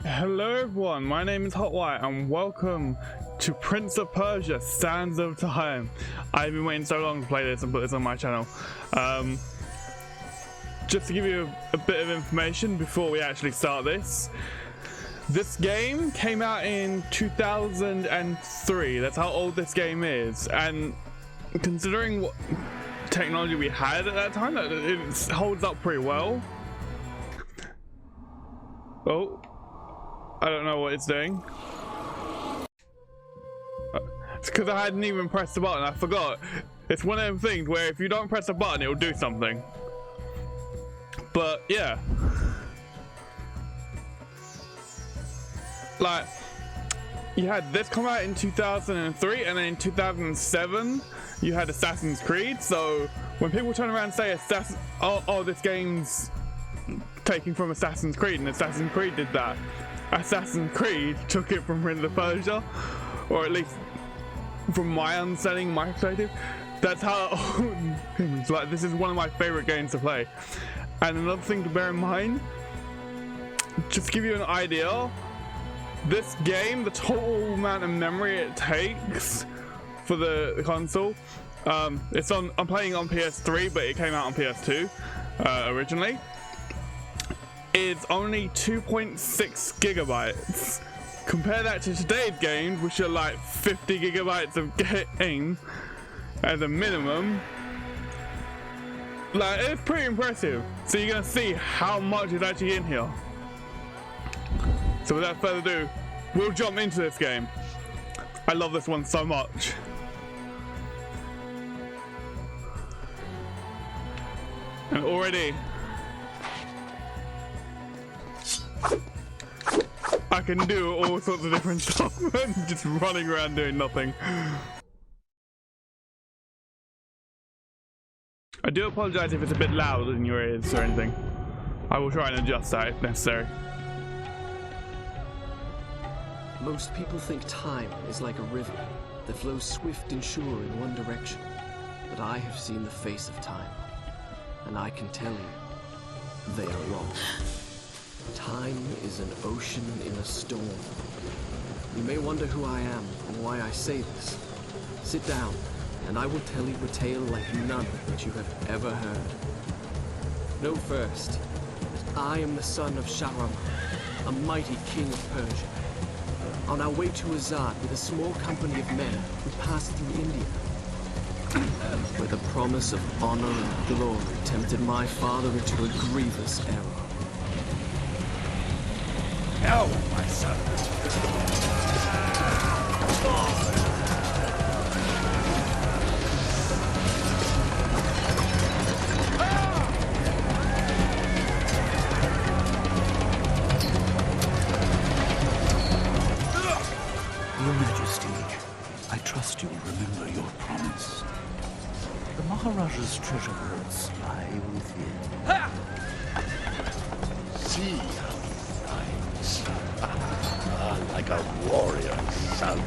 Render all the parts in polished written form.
Hello everyone, my name is Hot White and welcome to Prince of Persia Sands of Time. I've been waiting so long to play this and put this on my channel. Just to give you a bit of information before we actually start this. This game came out in 2003, that's how old this game is, and considering what technology we had at that time, it holds up pretty well. Oh. I don't know what it's doing. It's because I hadn't even pressed the button. I forgot. It's one of them things where if you don't press the button, it will do something. But yeah, like you had this come out in 2003, and then in 2007 you had Assassin's Creed. So when people turn around and say oh, this game's taking from Assassin's Creed, and Assassin's Creed did that. Assassin's Creed took it from Prince of Persia, or at least from my understanding, my perspective. That's how it's like. This is one of my favorite games to play. And another thing to bear in mind, just to give you an idea, this game, the total amount of memory it takes for the console, I'm playing on PS3, but it came out on PS2 originally. Is only 2.6 gigabytes. Compare that to today's games, which are like 50 gigabytes of game as a minimum. Like, it's pretty impressive. So you're gonna see how much is actually in here. So without further ado, we'll jump into this game. I love this one so much. And already I can do all sorts of different stuff and just running around doing nothing. I do apologize if it's a bit loud in your ears or anything. I will try and adjust that if necessary. Most people think time is like a river that flows swift and sure in one direction. But I have seen the face of time, and I can tell you, they are wrong. Time is an ocean in a storm. You may wonder who I am and why I say this. Sit down, and I will tell you a tale like none that you have ever heard. Know first, that I am the son of Shahram, a mighty king of Persia. On our way to Azad with a small company of men, we passed through India, where the promise of honor and glory tempted my father into a grievous error. Now, my son. Your Majesty, I trust you will remember your promise. The Maharaja's treasure hoards lie within. See how like a warrior son.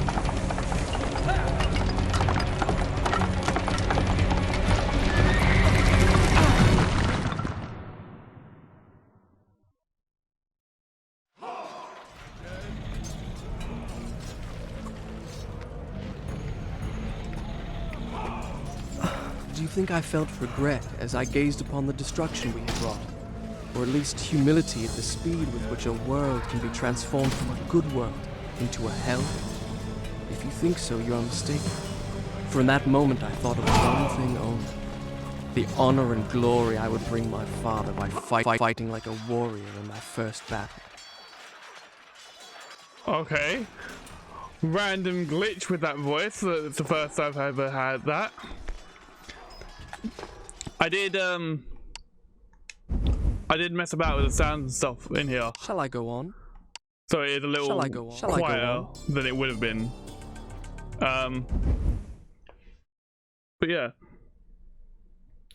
Do you think I felt regret as I gazed upon the destruction we had wrought? Or at least humility at the speed with which a world can be transformed from a good world into a hell? If you think so, you are mistaken. For in that moment I thought of one thing only. The honor and glory I would bring my father by fighting like a warrior in my first battle. Okay. Random glitch with that voice. That's the first I've ever had that. I did mess about with the sounds and stuff in here. Shall I go on? So it is a little quieter than it would have been. But yeah.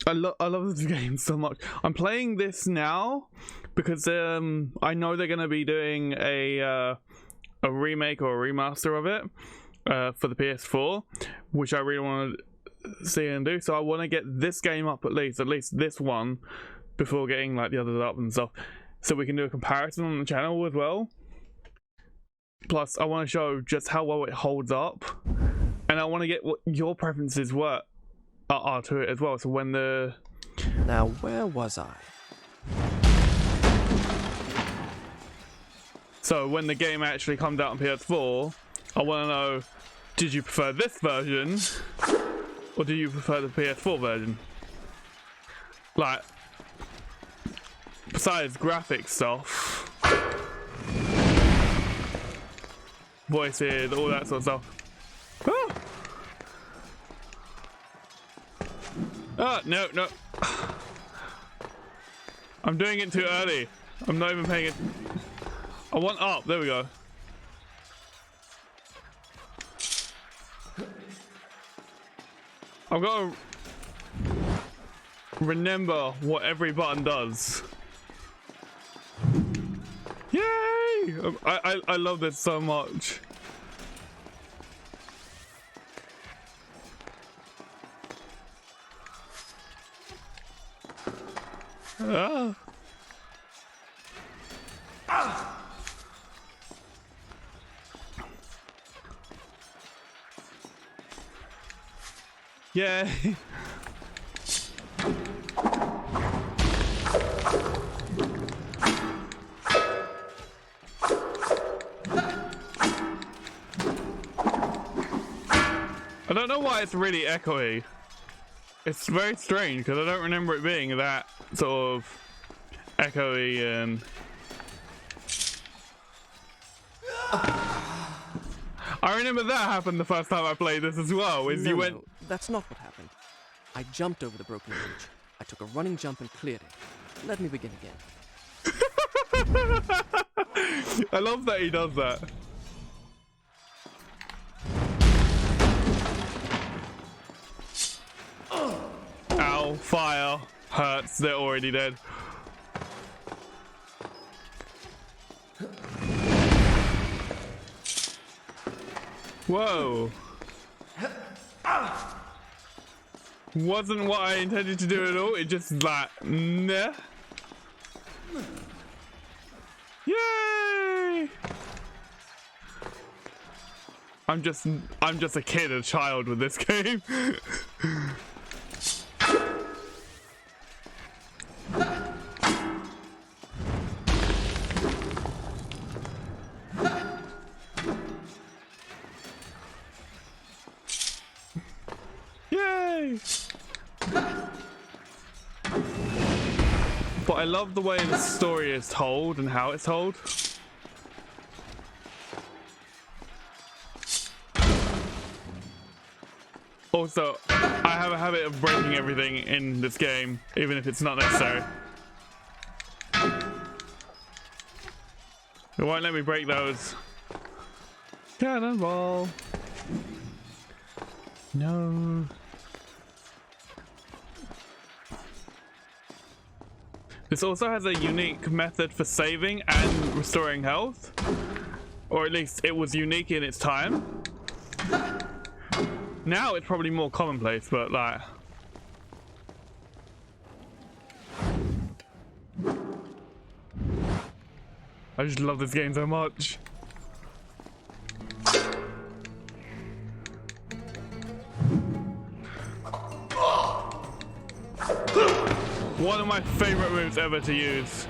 I love this game so much. I'm playing this now because I know they're gonna be doing a remake or a remaster of it for the PS4, which I really want to see and do. So I want to get this game up at least this one before getting like the others up and stuff, so we can do a comparison on the channel as well. Plus, I want to show just how well it holds up, and I want to get what your preferences are to it as well. So when the... Now, where was I? So when the game actually comes out on PS4, I want to know, did you prefer this version, or do you prefer the PS4 version? Like, besides graphic stuff, voices, all that sort of stuff. Ah! Ah, no. I'm doing it too early. I'm not even paying it. I want up. There we go. I've got to remember what every button does. Yay! I love this so much. Ah. Yay! I don't know why it's really echoey. It's very strange because I don't remember it being that sort of echoey and... I remember that happened the first time I played this as well, is you went... No, that's not what happened. I jumped over the broken bridge. I took a running jump and cleared it. Let me begin again. I love that he does that. Ow, fire, hurts, they're already dead. Whoa. Wasn't what I intended to do at all, it just like, nah. Yay! I'm just a kid, a child with this game. Yay! But I love the way the story is told and how it's told. Also, I have a habit of breaking everything in this game, even if it's not necessary. It won't let me break those. Cannonball. No. This also has a unique method for saving and restoring health. Or at least it was unique in its time. Now it's probably more commonplace, but like... I just love this game so much. One of my favorite moves ever to use.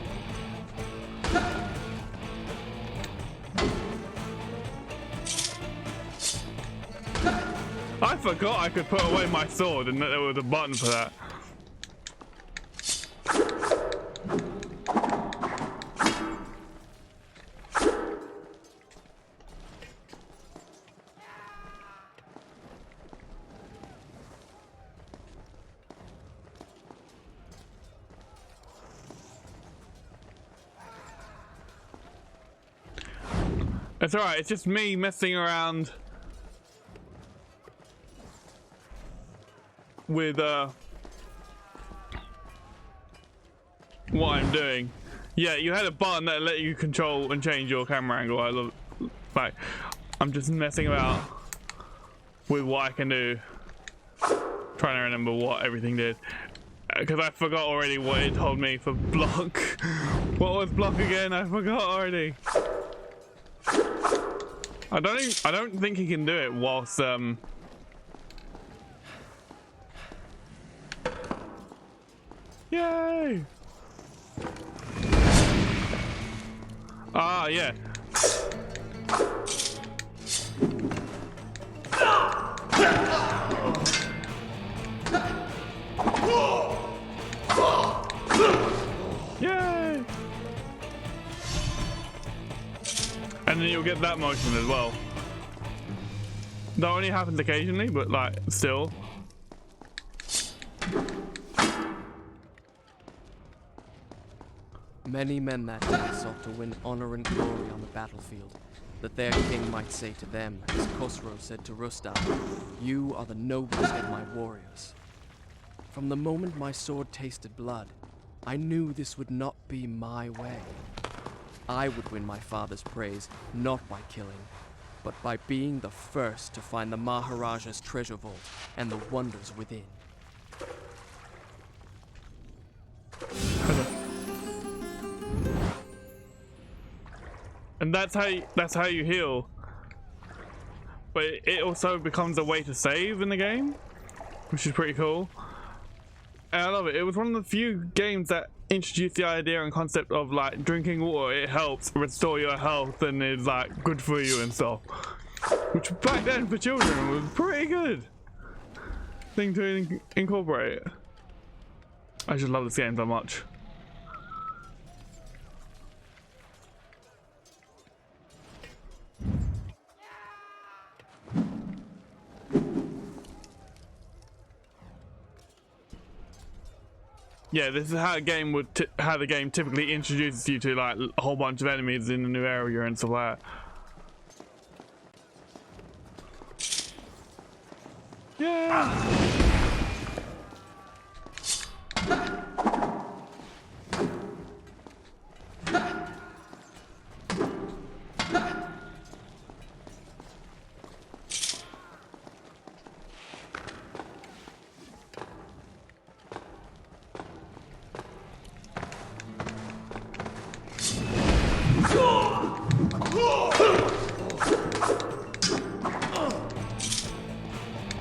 I forgot I could put away my sword and that there was a button for that. It's alright, it's just me messing around with what I'm doing. Yeah, you had a button that let you control and change your camera angle. I love it. Like, I'm just messing about with what I can do. Trying to remember what everything did. Because I forgot already what it told me for block. What was block again? I forgot already. I don't think he can do it whilst Yay! Ah, yeah. Yay! And then you'll get that motion as well. That only happens occasionally, but like, still. Many men that day sought to win honor and glory on the battlefield, that their king might say to them, as Khosrow said to Rustam, "You are the noblest of my warriors." From the moment my sword tasted blood, I knew this would not be my way. I would win my father's praise, not by killing, but by being the first to find the Maharaja's treasure vault and the wonders within. And that's how you heal. But it also becomes a way to save in the game, which is pretty cool. And I love it. It was one of the few games that introduced the idea and concept of like drinking water. It helps restore your health and is like good for you and stuff. Which back then for children was pretty good thing to incorporate. I just love this game so much. Yeah, this is how a game would how the game typically introduces you to like a whole bunch of enemies in a new area and stuff like that. Yeah.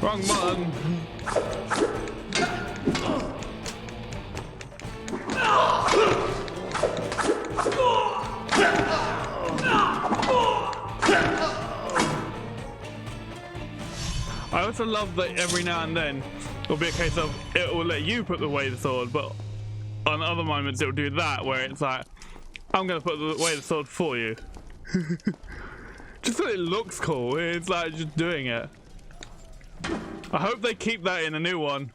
Wrong button. I also love that every now and then it'll be a case of it will let you put away the sword, but on other moments it'll do that where it's like, I'm gonna put away the sword for you. Just so it looks cool. It's like just doing it. I hope they keep that in a new one.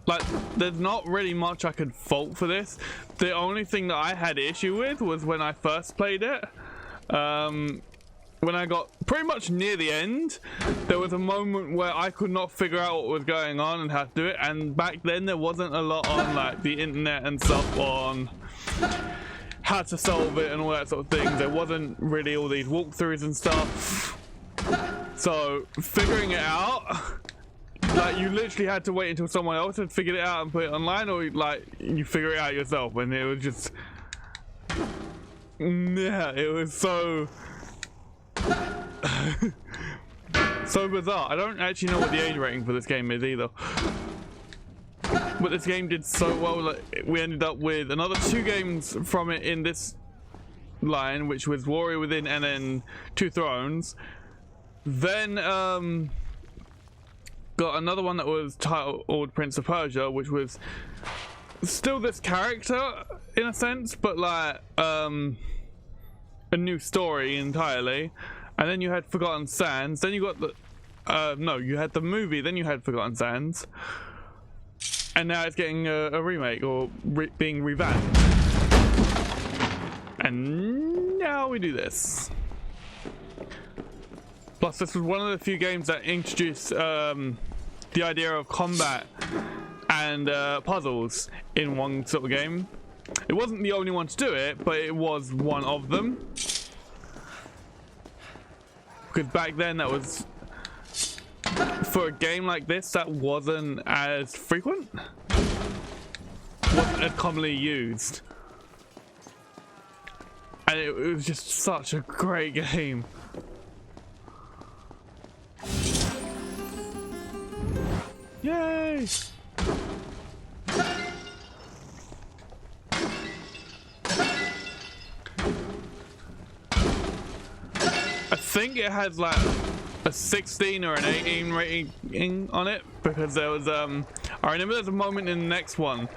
Like, there's not really much I could fault for this. The only thing that I had issue with was when I first played it. When I got pretty much near the end, there was a moment where I could not figure out what was going on and how to do it. And back then there wasn't a lot on like the internet and stuff on how to solve it and all that sort of thing. There wasn't really all these walkthroughs and stuff. So figuring it out, like you literally had to wait until someone else had figured it out and put it online, or like you figure it out yourself. And it was just, yeah, it was so so bizarre. I don't actually know what the age rating for this game is either. But this game did so well that we ended up with another 2 games from it in this line, which was Warrior Within and then Two Thrones. Then got another one that was titled Prince of Persia, which was still this character in a sense, but like a new story entirely. And then you had Forgotten Sands. Then you got the no, you had the movie. Then you had Forgotten Sands. And now it's getting a remake or being revamped. And now we do this. Plus, this was one of the few games that introduced the idea of combat and puzzles in one sort of game. It wasn't the only one to do it, but it was one of them. Because back then, that was, for a game like this, that wasn't as frequent. Wasn't commonly used. And it was just such a great game. Yay! I think it has like a 16 or an 18 rating on it because there was I remember there's a moment in the next one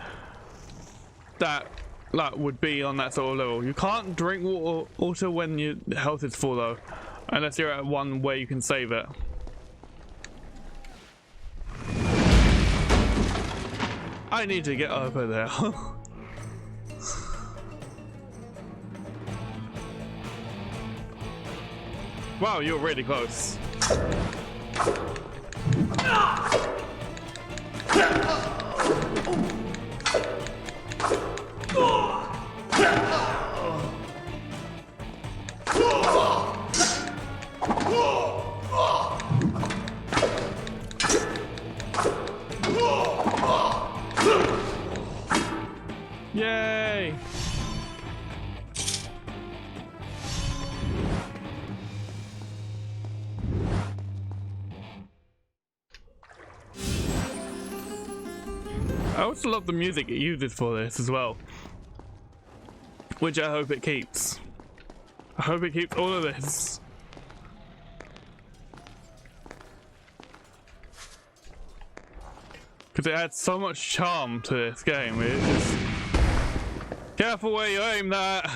that like would be on that sort of level. You can't drink water when your health is full though, unless you're at one where you can save it. I need to get over there. Wow, you're really close. Yay! I also love the music it uses for this as well, which I hope it keeps. I hope it keeps all of this. Because it adds so much charm to this game. It's just... Careful where you aim that!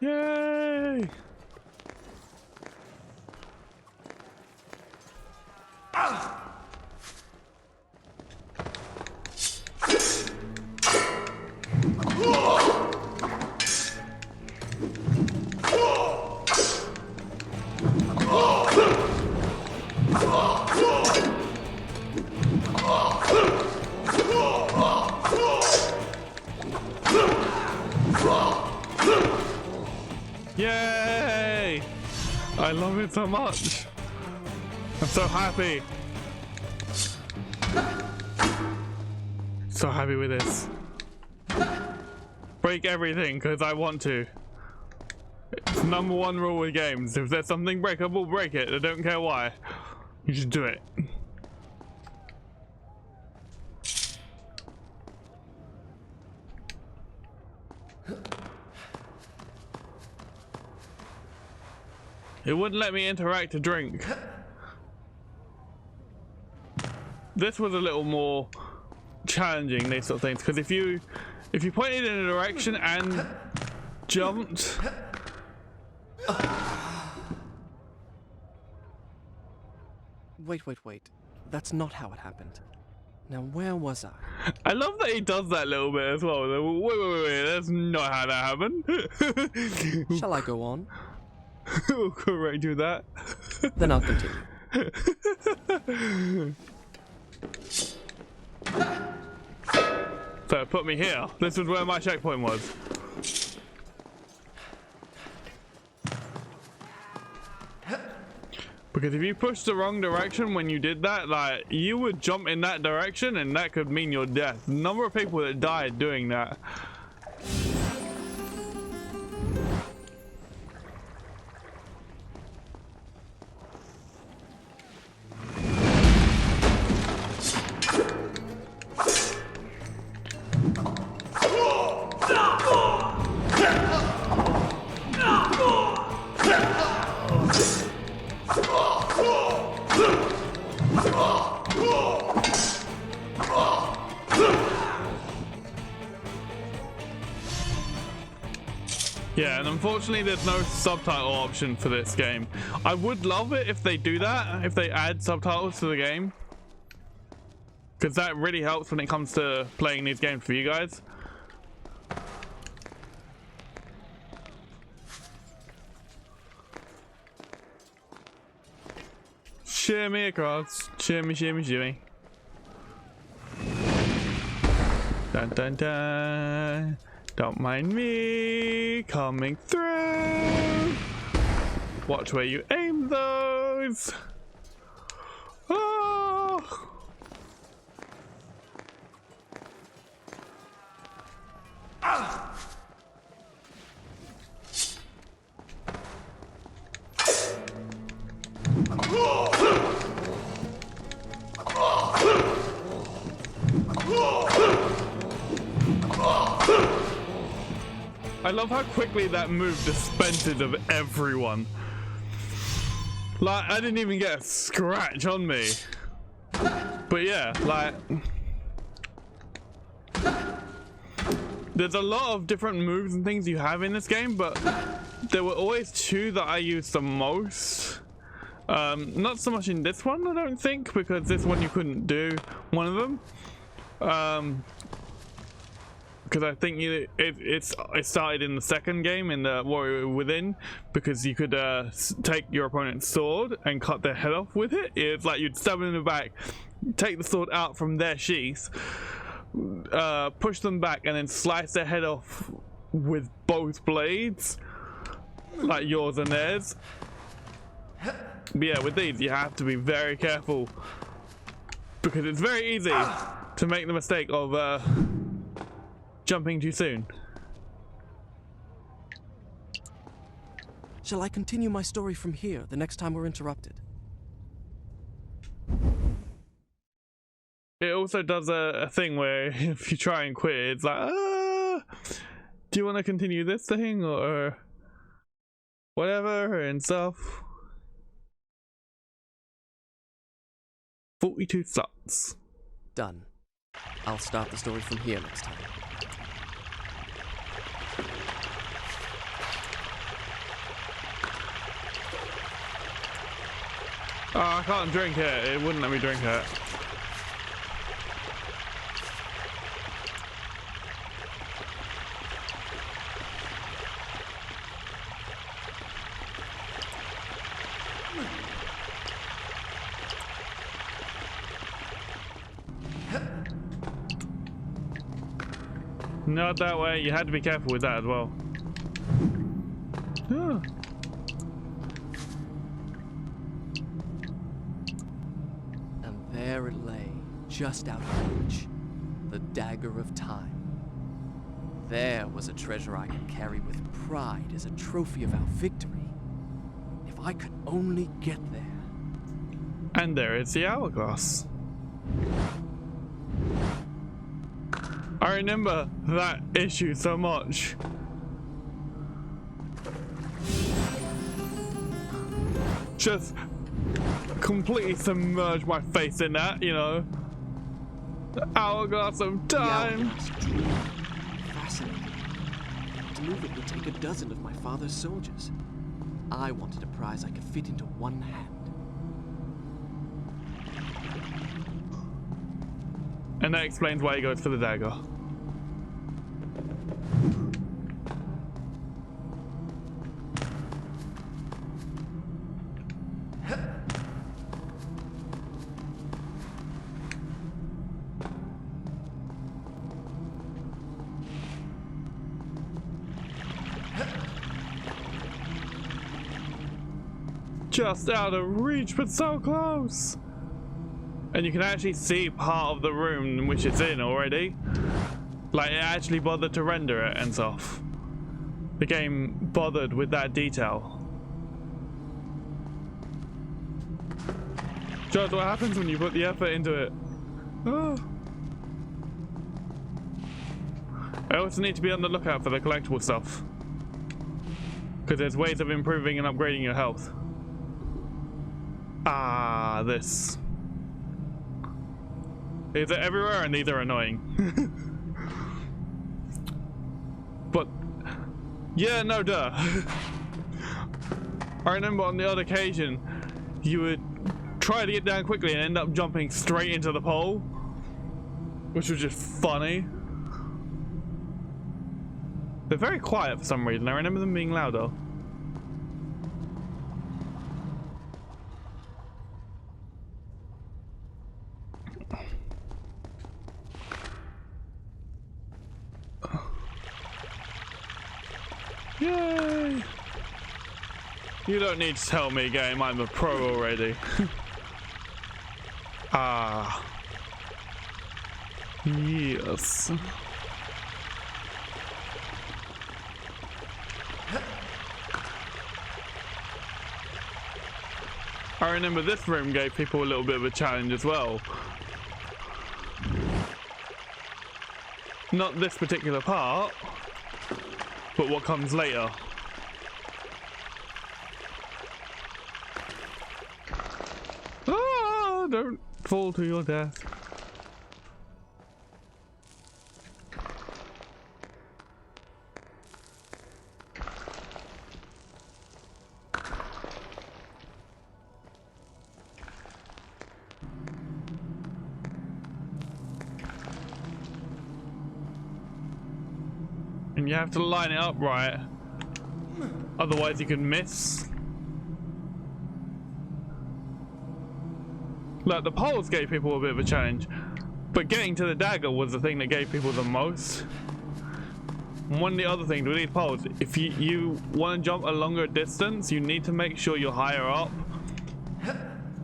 Yay! Yay! I love it so much. I'm so happy. So happy with this. Break everything because I want to. It's #1 rule with games. If there's something breakable, break it. I don't care why. You just do it. It wouldn't let me interact to drink. This was a little more challenging, these sort of things, because if you pointed in a direction and jumped, Wait. That's not how it happened. Now, where was I? I love that he does that little bit as well. Wait, that's not how that happened. Shall I go on? We'll correct you that. Then I'll continue. So put me here. This is where my checkpoint was. Because if you pushed the wrong direction when you did that, like, you would jump in that direction and that could mean your death. The number of people that died doing that. Yeah, and unfortunately there's no subtitle option for this game. I would love it if they do that, if they add subtitles to the game. Because that really helps when it comes to playing these games for you guys. Shimmy across. Shimmy, shimmy, shimmy. Dun dun dun. Don't mind me coming through. Watch where you aim those. Oh. I love how quickly that move dispenses of everyone. Like, I didn't even get a scratch on me. But yeah, like... There's a lot of different moves and things you have in this game, but there were always two that I used the most. Not so much in this one, I don't think, because this one you couldn't do one of them. Because I think it started in the second game, in the Warrior Within, because you could take your opponent's sword and cut their head off with it. It's like you'd stab them in the back, take the sword out from their sheath, push them back, and then slice their head off with both blades, like yours and theirs. But yeah, with these you have to be very careful, because it's very easy to make the mistake of jumping too soon. Shall I continue my story from here the next time we're interrupted? It also does a thing where if you try and quit, it's like, do you want to continue this thing or whatever and stuff. 42 slots. Done. I'll start the story from here next time. Oh, I can't drink it. It wouldn't let me drink it. Not that way. You had to be careful with that as well. Oh. And there it lay, just out of reach, the Dagger of Time. There was a treasure I could carry with pride as a trophy of our victory. If I could only get there. And there is the hourglass. I remember that issue so much. Just completely submerged my face in that, you know. The hourglass of time. Fascinating. To move it would take a dozen of my father's soldiers. I wanted a prize I could fit into one hand. And that explains why he goes for the dagger. Just out of reach, but so close. And you can actually see part of the room which it's in already. Like, it actually bothered to render it and stuff. The game bothered with that detail. Just what happens when you put the effort into it. Oh. I also need to be on the lookout for the collectible stuff, because there's ways of improving and upgrading your health. Ah, this. These are everywhere and these are annoying. But, yeah, no duh. I remember on the odd occasion, you would try to get down quickly and end up jumping straight into the pole, which was just funny. They're very quiet for some reason. I remember them being louder. Yay! You don't need to tell me, game. I'm a pro already. Ah. Yes. I remember this room gave people a little bit of a challenge as well. Not this particular part, but what comes later. Ah, don't fall to your death. And you have to line it up right, otherwise you can miss. Like, the poles gave people a bit of a challenge, but getting to the dagger was the thing that gave people the most. And one of the other things with these poles, if you want to jump a longer distance, you need to make sure you're higher up,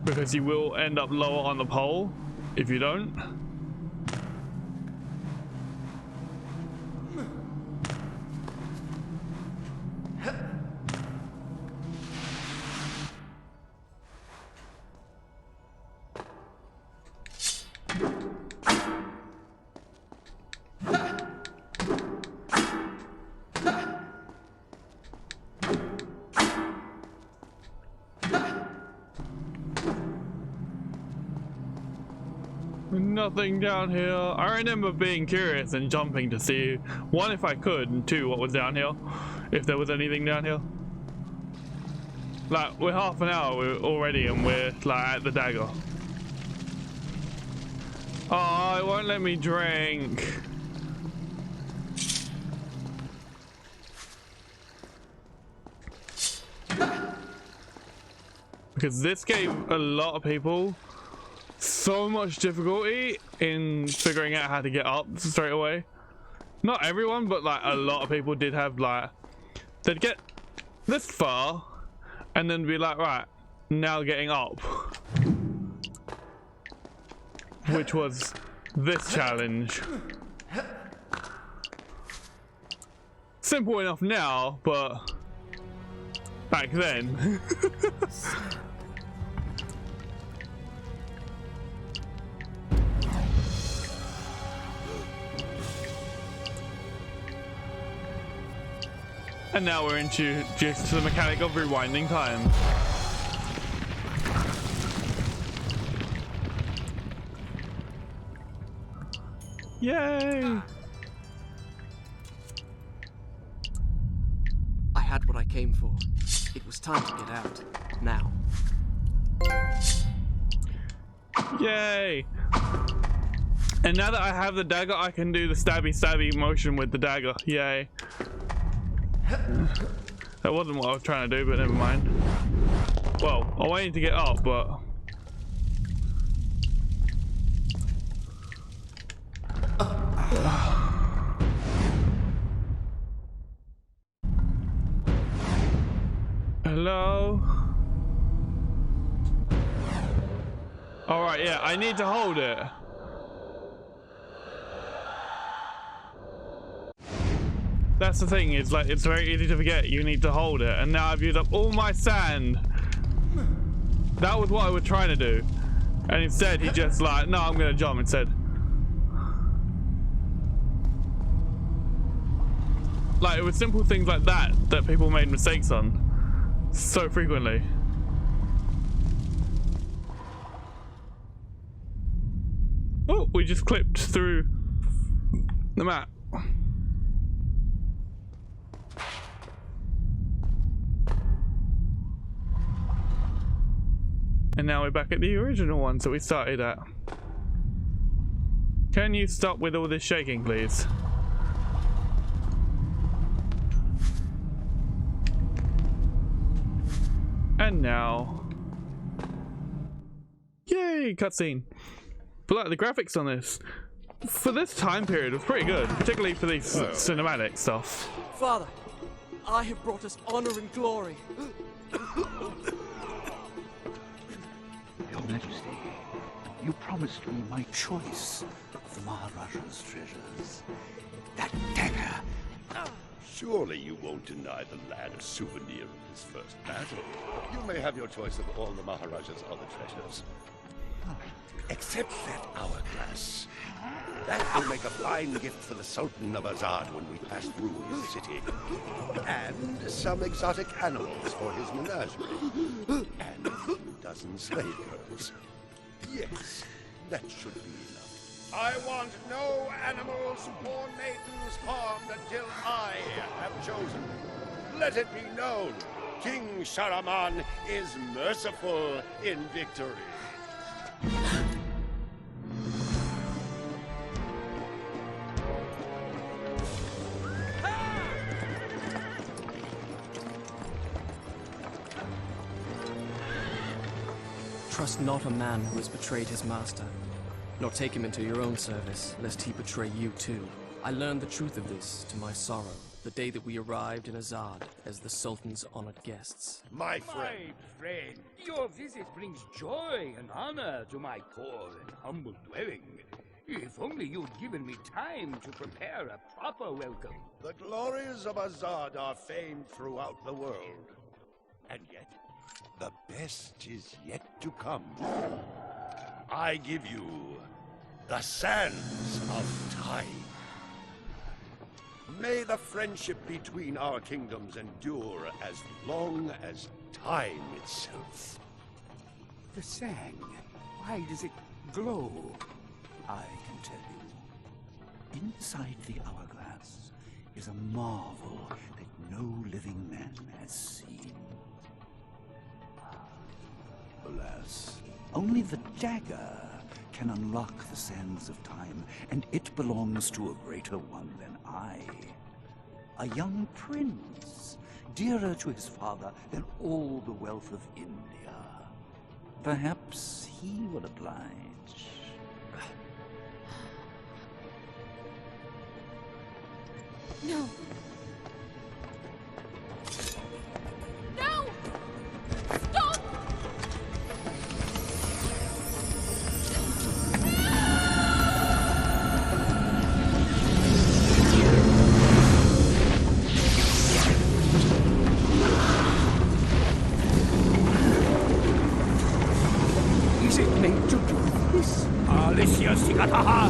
because you will end up lower on the pole if you don't. Nothing down here. I remember being curious and jumping to see, one, if I could, and two, what was down here, if there was anything down here. Like, we're half an hour already and we're like at the dagger. Oh, it won't let me drink. Because this gave a lot of people so much difficulty in figuring out how to get up straight away. Not everyone, but like a lot of people did have, like, they'd get this far and then be like, right, now getting up, which was this challenge. Simple enough now, but back then. And now we're introduced to the mechanic of rewinding time. Yay! I had what I came for. It was time to get out. Now. Yay! And now that I have the dagger, I can do the stabby motion with the dagger. Yay. That wasn't what I was trying to do, but never mind. Well, I wanted to get up, but... Hello? Alright, yeah, I need to hold it. That's the thing, it's like, it's very easy to forget. You need to hold it, and now I've used up all my sand. That was what I was trying to do, and instead he just like, no, I'm gonna jump instead. Like, it was simple things like that that people made mistakes on so frequently. Oh, we just clipped through the map. And now we're back at the original one that we started at. Can you stop with all this shaking, please? And now... Yay, cutscene. But like, the graphics on this, for this time period, was pretty good, particularly for these cinematic stuff. Father, I have brought us honor and glory. Your Majesty, you promised me my choice of the Maharaja's treasures. That dagger. Surely you won't deny the lad a souvenir of his first battle. You may have your choice of all the Maharaja's other treasures. Except that hourglass. That will make a fine gift for the Sultan of Azad when we pass through his city. And some exotic animals for his menagerie. And a few dozen slave girls. Yes, that should be enough. I want no animals or maidens harmed until I have chosen. Let it be known, King Sharaman is merciful in victory. Trust not a man who has betrayed his master, nor take him into your own service, lest he betray you too. I learned the truth of this to my sorrow, the day that we arrived in Azad as the Sultan's honored guests. My friend. My friend, your visit brings joy and honor to my poor and humble dwelling. If only you'd given me time to prepare a proper welcome. The glories of Azad are famed throughout the world. And yet, the best is yet to come. I give you the sands of time. May the friendship between our kingdoms endure as long as time itself. The sand, why does it glow? I can tell you. Inside the hourglass is a marvel that no living man has seen. Alas, only the dagger can unlock the sands of time, and it belongs to a greater one than I. A young prince, dearer to his father than all the wealth of India. Perhaps he will oblige. No. No! Stop! Is it meant to do this? Alicia Sigataha!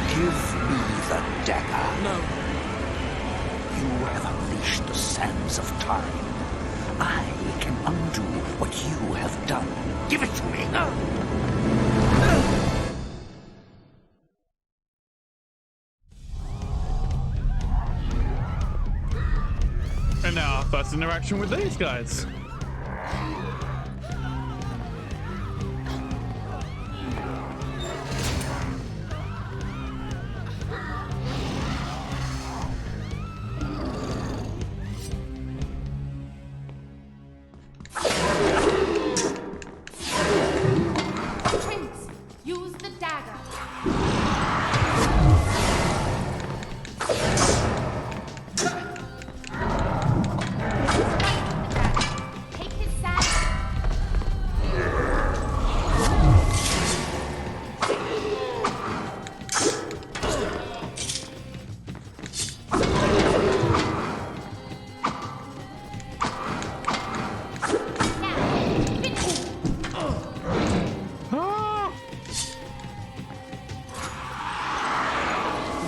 Give me the dagger. No, You have unleashed the sands of time. I can undo what you have done. Give it to me. And now our first interaction with these guys. Prince, use the dagger. Take his saddle. Now, finish.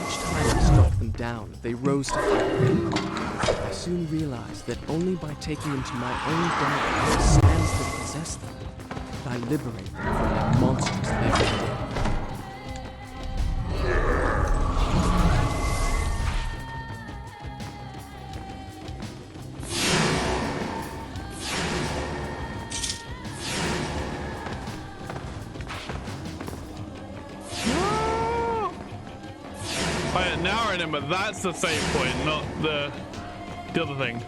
each time I struck them down, they rose to fight. I soon realized that only by taking into my own dagger the sands that possess them, could I liberate them from that monstrous living. Oh, yeah, now I remember that's the save point, not the other thing.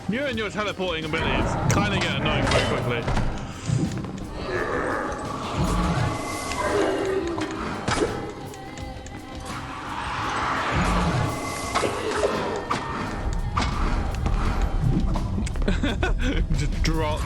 You and your teleporting abilities kind of get annoying very quickly. Just drop.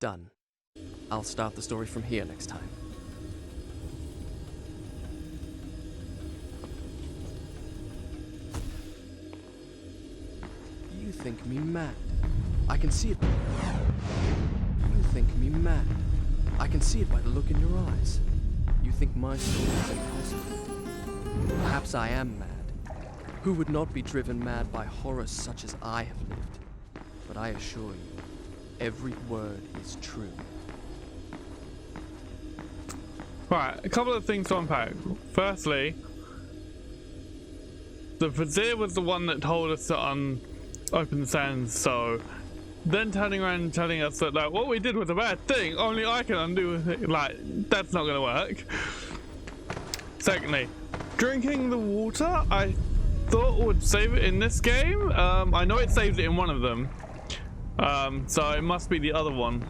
Done. I'll start the story from here next time. You think me mad. I can see it. You think me mad. I can see it by the look in your eyes. You think my story is impossible. Perhaps I am mad. Who would not be driven mad by horrors such as I have lived? But I assure you, every word is true. Right, a couple of things to unpack. Firstly, the Vizier was the one that told us to open the sands, so then turning around and telling us that like what we did was a bad thing, only I can undo it, like that's not gonna work. Secondly, drinking the water I thought would save it in this game. I know it saved it in one of them. So it must be the other one.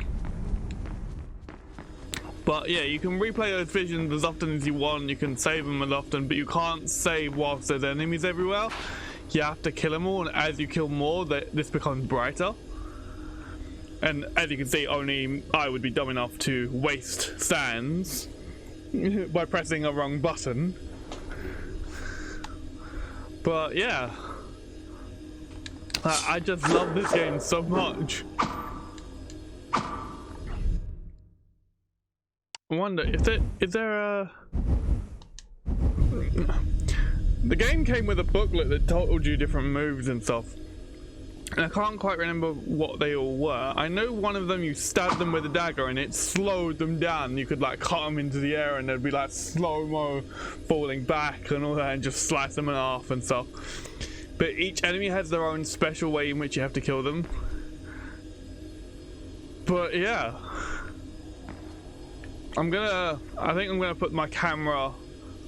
But yeah, you can replay those visions as often as you want, you can save them as often, but you can't save whilst there's enemies everywhere. You have to kill them all, and as you kill more, this becomes brighter. And as you can see, only I would be dumb enough to waste sands by pressing a wrong button. But yeah. I just love this game so much. I wonder, is there a... The game came with a booklet that told you different moves and stuff. And I can't quite remember what they all were. I know one of them you stabbed them with a dagger and it slowed them down. You could like cut them into the air and they'd be like slow-mo falling back and all that, and just slice them in half and stuff. But each enemy has their own special way in which you have to kill them. But yeah. I think I'm gonna put my camera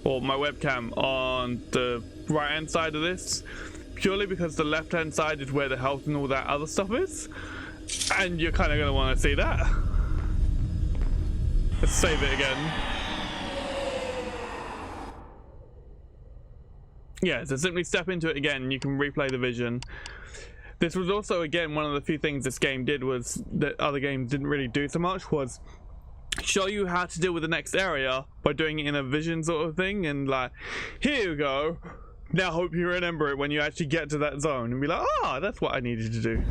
or my webcam on the right hand side of this, purely because the left hand side is where the health and all that other stuff is, and you're kind of gonna want to see that. Let's save it again. Yeah, so simply step into it again, you can replay the vision. This was also, again, one of the few things this game did was that other games didn't really do so much, was show you how to deal with the next area by doing it in a vision sort of thing, and like, here you go, now hope you remember it when you actually get to that zone, and be like, ah, that's what I needed to do.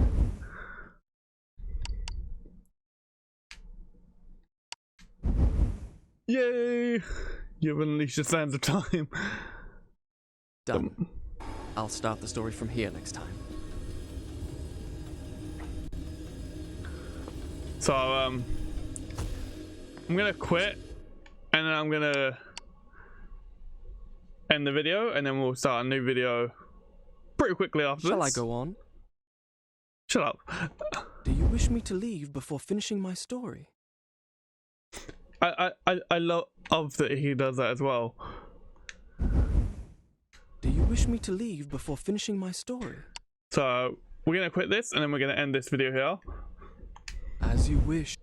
Yay! You've unleashed the sands of time. Done. I'll start the story from here next time. So, I'm gonna quit, and then I'm gonna end the video, and then we'll start a new video pretty quickly after Shall I this. go on? Shut up. Do you wish me to leave before finishing my story? I love that he does that as well. Do you wish me to leave before finishing my story? So we're gonna quit this and then we're gonna end this video here. As you wish.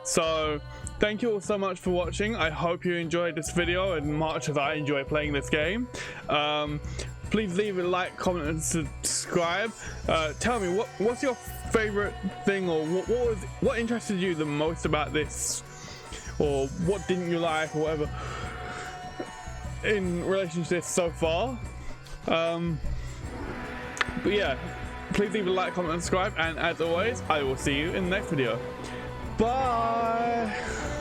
So thank you all so much for watching. I hope you enjoyed this video as much as I enjoy playing this game. Please leave a like, comment and subscribe. Tell me what's your favorite thing, or what interested you the most about this, or what didn't you like, or whatever in relation to this so far. But yeah, please leave a like, comment and subscribe, and as always I will see you in the next video. Bye.